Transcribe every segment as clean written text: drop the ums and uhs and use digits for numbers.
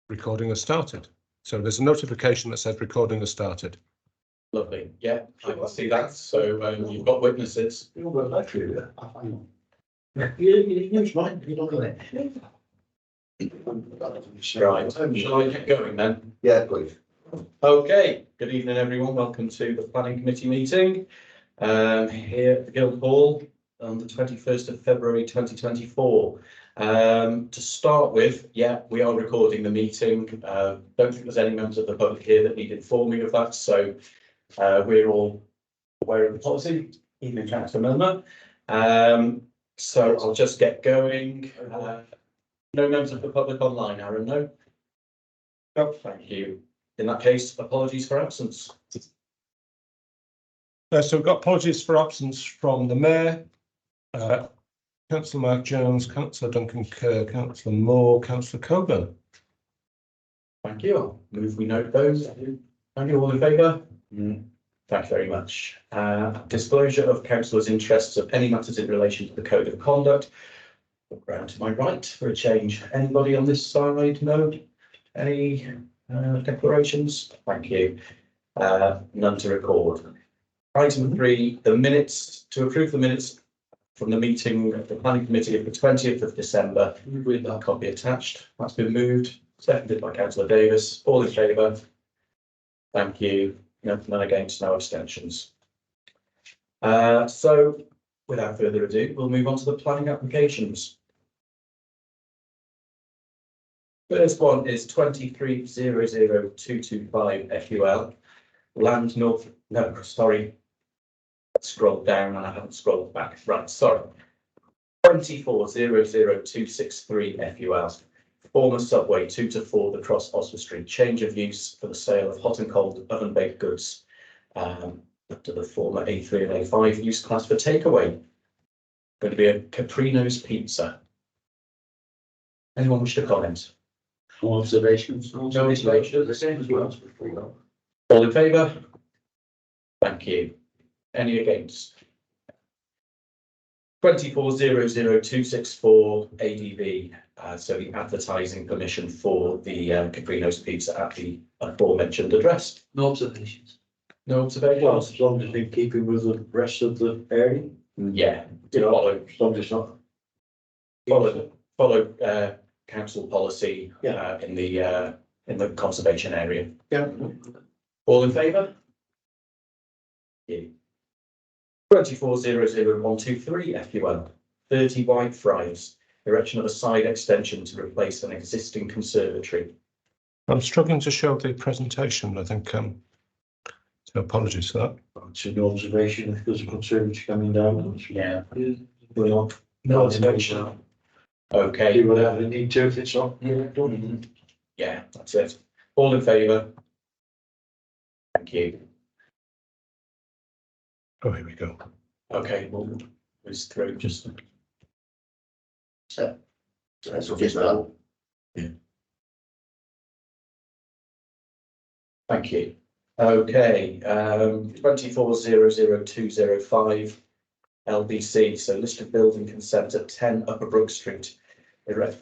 recording has started. So there's a notification that says recording has started. Lovely. Yeah, I can see that. So you've got witnesses. You don't got battery, yeah. You use mine, you don't know that. Right. Shall I get going then? Yeah, please. Okay. Good evening, everyone. Welcome to the Planning Committee meeting here at the Guildhall on the 21st of February 2024. To start with, yeah, we are recording the meeting. Don't think there's any members of the public here that need informing of that. So we're all aware of the policy. Evening, Councillor Milner. So I'll just get going. No members of the public online, Aaron, no? No, thank you. In that case, apologies for absence. So we've got apologies for absence from the Mayor, Councillor Mark Jones, Councillor Duncan Kerr, Councillor Moore, Councillor Coburn. Thank you. I'll move we note those. Thank you. All in favour? Thank you very much. Disclosure of councillors' interests of any matters in relation to the Code of Conduct. Look round to my right for a change. Anybody on this side? No? Any declarations? Thank you. None to record. Item 3, the minutes. To approve the minutes from the meeting of the Planning Committee of the 20th of December with that copy attached. That's been moved. Seconded by Councillor Davis. All in favour? Thank you. None against, no abstentions. So, without further ado, we'll move on to the planning applications. First one is 2300225 FUL. Land North. No, sorry. Scroll down and I haven't scrolled back. Right, sorry. 2400263 FUL. Former subway 2 to 4 across Oswald Street. Change of use for the sale of hot and cold oven baked goods up to the former A3 and A5 use class for takeaway. Going to be a Caprino's Pizza. Anyone wish to comment? No observations. No observations. The same as well. All in favour? Thank you. Any against? 2400264 ADV. So the advertising permission for the Caprino's Pizza at the aforementioned address. No observations. No observations? Well, as long as in keeping with the rest of the area. Yeah. You know, Follow as long as it's not. follow council policy in the conservation area. Yeah. All in favour? Yeah. 2400123 FUL 30 Whitefriars. Erection of a side extension to replace an existing conservatory. I'm struggling to show the presentation. I think so apologies for that. It's an observation if there's a conservatory coming down. Yeah. Going on. No observation. Okay. Do whatever they need to if it's not. Yeah, that's it. All in favour? Thank you. Oh, here we go. Okay, we'll whiz through just. So that's what it's about. Thank you. Okay, 2400205 LBC, so listed building consent at 10 Upper Brook Street.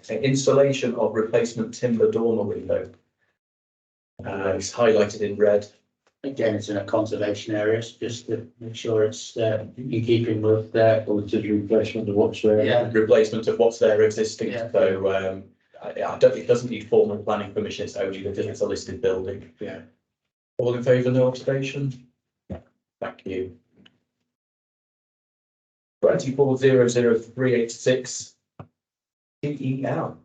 Installation of replacement timber dormer window. It's highlighted in red. Again, it's in a conservation area, so just to make sure it's in keeping with Well, it's a replacement of what's there. Yeah. Replacement of what's there existing. Yeah. So I don't think it doesn't need formal planning permission. It's only because it's a listed building. Yeah. All in favour, no observation? Thank you. 2400386 TEL.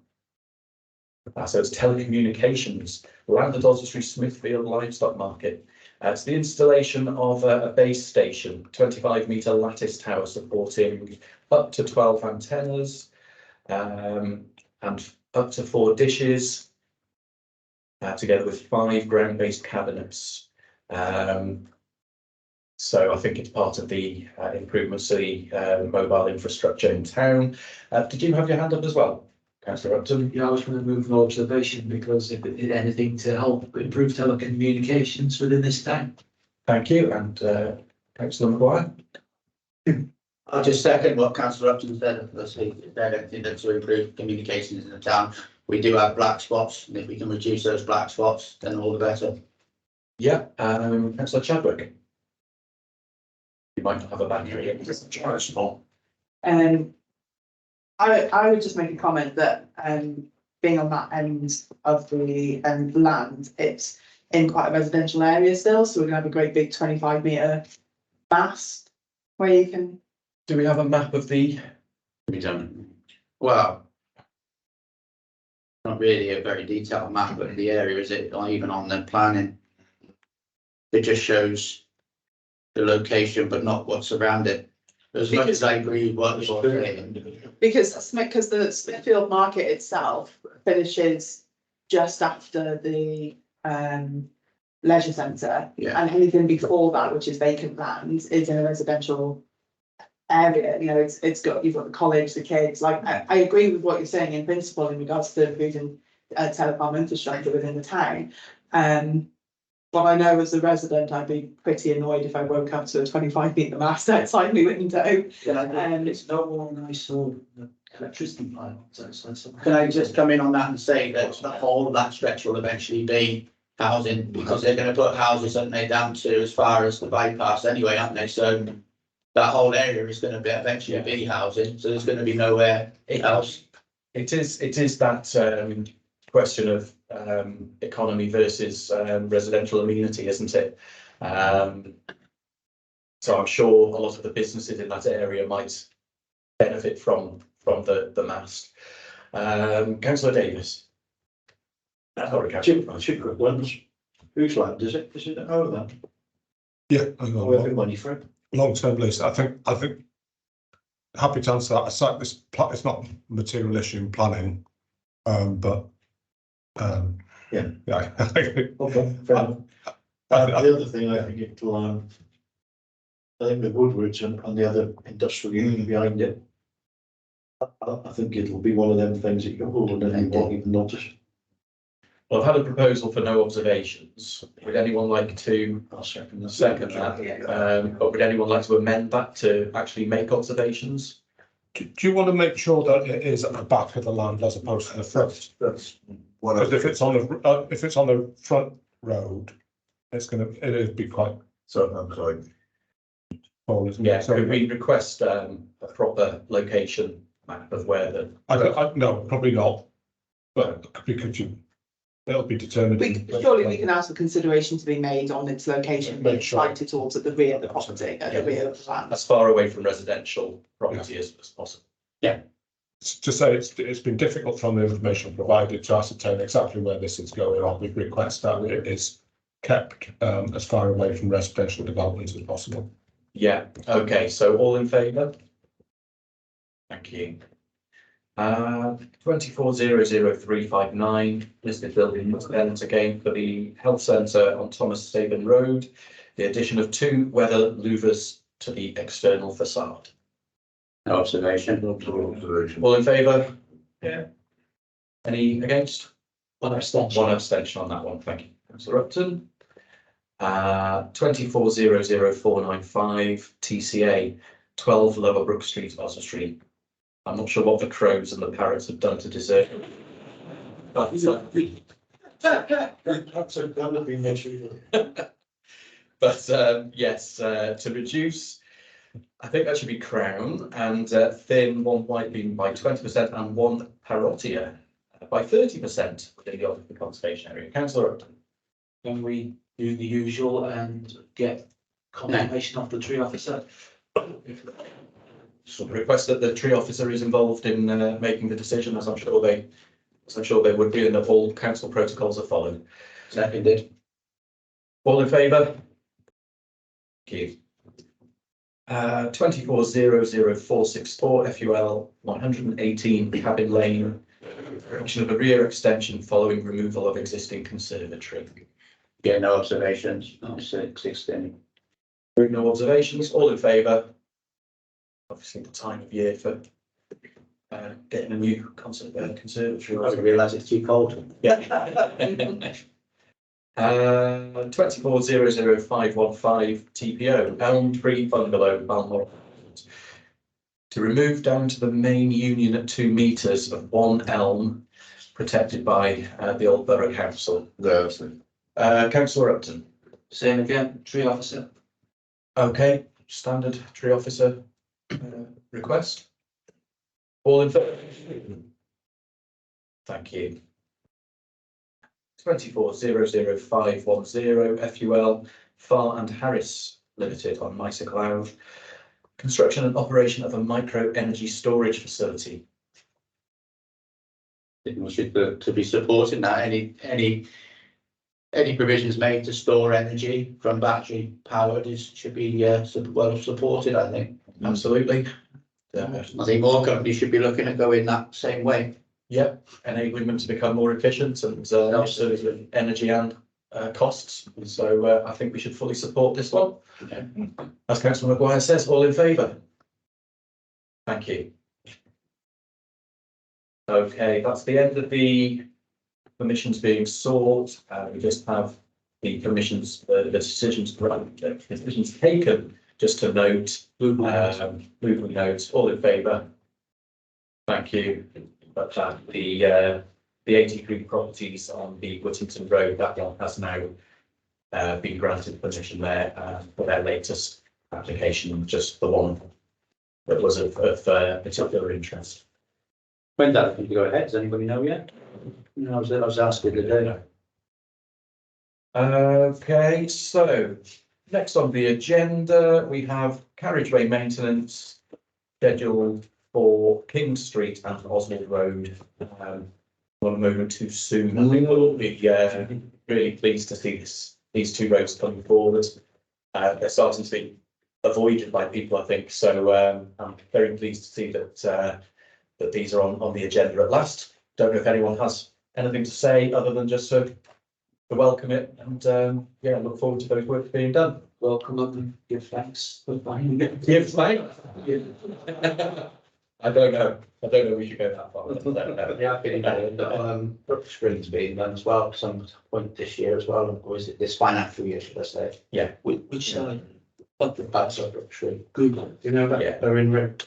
So it's telecommunications. Land at Oswald Street, Smithfield Livestock Market. It's the installation of a base station, 25-metre lattice tower supporting up to 12 antennas and up to 4 dishes, together with 5 ground-based cabinets. So I think it's part of the improvements to the mobile infrastructure in town. Did you have your hand up as well, Councillor Upton? Yeah, I was going to move no observation because if it did anything to help improve telecommunications within this town. Thank you. And Councillor Maguire? I'll just second what councillor Upton said, they're anything to improve communications in the town. We do have black spots, and if we can reduce those black spots, then all the better. Yeah, councillor Chadwick. You might not have a battery. I would just make a comment that, being on that end of the land, it's in quite a residential area still, so we're gonna have a great big 25-metre mast where you can. Do we have a map of the? We don't. Well, not really a very detailed map of the area, is it? Or even on the planning. It just shows the location, but not what's around it. As much as I agree with what you're saying. Because the Smithfield Market itself finishes just after the leisure centre. Yeah. And anything before that, which is vacant land, is in a residential area. You know, it's got, you've got the college, the kids, like, I agree with what you're saying in principle in regards to improving telecom infrastructure within the town. But I know as a resident, I'd be pretty annoyed if I woke up to a 25-metre mast outside my window. It's no more nice or electricity pylons outside somewhere. Can I just come in on that and say that the whole of that stretch will eventually be housing, because they're gonna put houses, aren't they, down to as far as the bypass anyway, aren't they? So that whole area is gonna be eventually be housing, so there's gonna be nowhere else. It is that question of economy versus residential amenity, isn't it? So I'm sure a lot of the businesses in that area might benefit from the mast. Councillor Davis. Sorry, Councillor. Two quick ones. Whose land is it? Is it our land? Yeah, hang Or have on. money for it? Long-term lease. I think happy to answer that. Aside it's not material issue in planning, but Yeah. yeah. Okay, fair enough. The other thing I think it'll, I think the Woodwards and the other industrial unit behind it. I think it'll be one of them things that you go, oh, and then you won't even notice. Well, I've had a proposal for no observations. Would anyone like to I'll second that. second that? But would anyone like to amend that to actually make observations? Do you want to make sure that it is at the back of the land as opposed to the front? That's one Because if it's on the front road, it'd be quite I'm sorry. small, isn't it? Yeah, So could we request a proper location map of where the? no, probably not. But it'll be determined. Surely we can ask for consideration to be made on its location, being Make sure. sited towards at the rear of the property, at the rear of the land. As far away from residential property as possible. To say it's been difficult from the information provided to ascertain exactly where this is going on. We request that it is kept as far away from residential developments as possible. Yeah, okay, so all in favour? Thank you. 24000359 listed building event again for the health centre on Thomas Staben Road. The addition of 2 weather louvers to the external facade. No observation. All in favour? Yeah. Any against? One abstention. One abstention on that one, thank you. Councillor Upton. 24000495 TCA 12 Lower Brook Street, Oswestry. I'm not sure what the crows and the parrots have done to deserve it. But, yes, to reduce, I think that should be crown, and thin 1 white beam by 20% and 1 parrotia by 30% within the Oxford Conservation Area. Councillor Upton. Can we do the usual and get confirmation of the tree officer? So request that the tree officer is involved in making the decision, as I'm sure they would be, and that all council protocols are followed. Seconded. All in favour? Thank you. 24000464 FUL 118 Cabin Lane, erection of a rear extension following removal of existing conservatory. Yeah, no observations. No 16. No observations. All in favour? Obviously, the time of year for getting a new conservatory. I didn't realise it's too cold. Yeah. 24000515 TPO Elm Tree Bungalow, Balmoral. to remove down to the main union at 2 metres of one elm protected by the Old Borough Council. Councillor Upton. Same again, tree officer. Okay, standard tree officer request. All in favour? Thank you. 2400510 FUL Farr and Harris Limited on Mitre Cloud. Construction and operation of a micro energy storage facility. I think we should to be supporting that, any provisions made to store energy from battery powered should be well supported, I think. Absolutely. I think more companies should be looking at going that same way. Yeah, enabling them to become more efficient and Absolutely. energy and costs. So I think we should fully support this one. As Councillor Maguire says, all in favour? Thank you. Okay, that's the end of the permissions being sought. We just have the permissions, the decisions taken. Just to note, moving notes, all in favour? Thank you. But the 83 properties on the Whittington Road, that one has now been granted permission there for their latest application, just the one that was of particular interest. When that going to go ahead, does anybody know yet? No, I was asking today. Okay, so next on the agenda, we have carriageway maintenance scheduled for King Street and Oswald Road. One moment too soon. I think we'll be really pleased to see these two roads coming forward. They're starting to be avoided by people, I think. So I'm very pleased to see that these are on the agenda at last. Don't know if anyone has anything to say other than just to welcome it and yeah, look forward to those works being done. Welcome up and give thanks for finding it. Give thanks. I don't know. We should go that far. Yeah, I've been Brook Street's been done as well, some point this year as well, or is it this financial year, should I say? Yeah. Which side? Up the back of Brook Street. Google. You know that? Yeah. They're in red.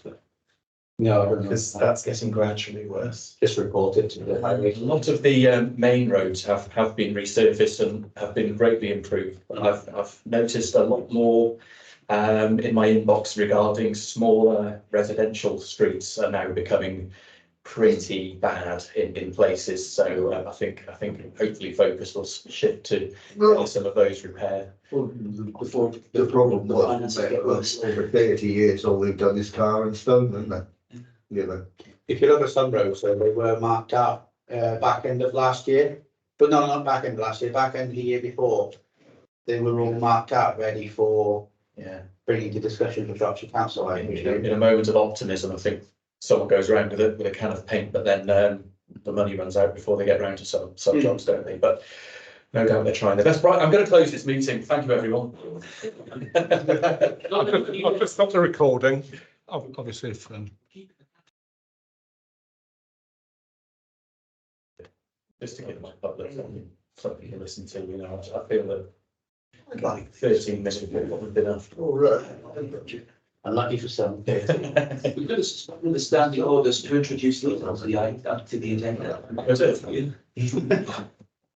No, I don't know. Because that's getting gradually worse. Just reported to the A highway. lot of the main roads have been resurfaced and have been greatly improved. And I've noticed a lot more in my inbox regarding smaller residential streets are now becoming pretty bad in places. So I think hopefully focus will shift to some of those repair. Well, the problem was over 30 years, all they've done is tar and stone, haven't they? You know. If you look at some roads, though, they were marked out back end of last year, but no, not back end of last year, back end of the year before. They were all marked out, ready for bringing to discussion with Shropshire Council. In a moment of optimism, I think someone goes around with a can of paint, but then the money runs out before they get round to some jobs, don't they? But no doubt they're trying their best. Right, I'm going to close this meeting. Thank you, everyone. I'll just stop the recording. Obviously, if Just to give my public something to listen to, you know, I feel that I'd like 13 minutes would have been enough. All right. Unlucky for some. We've got to suspend the standing orders to introduce these onto the agenda. Is it?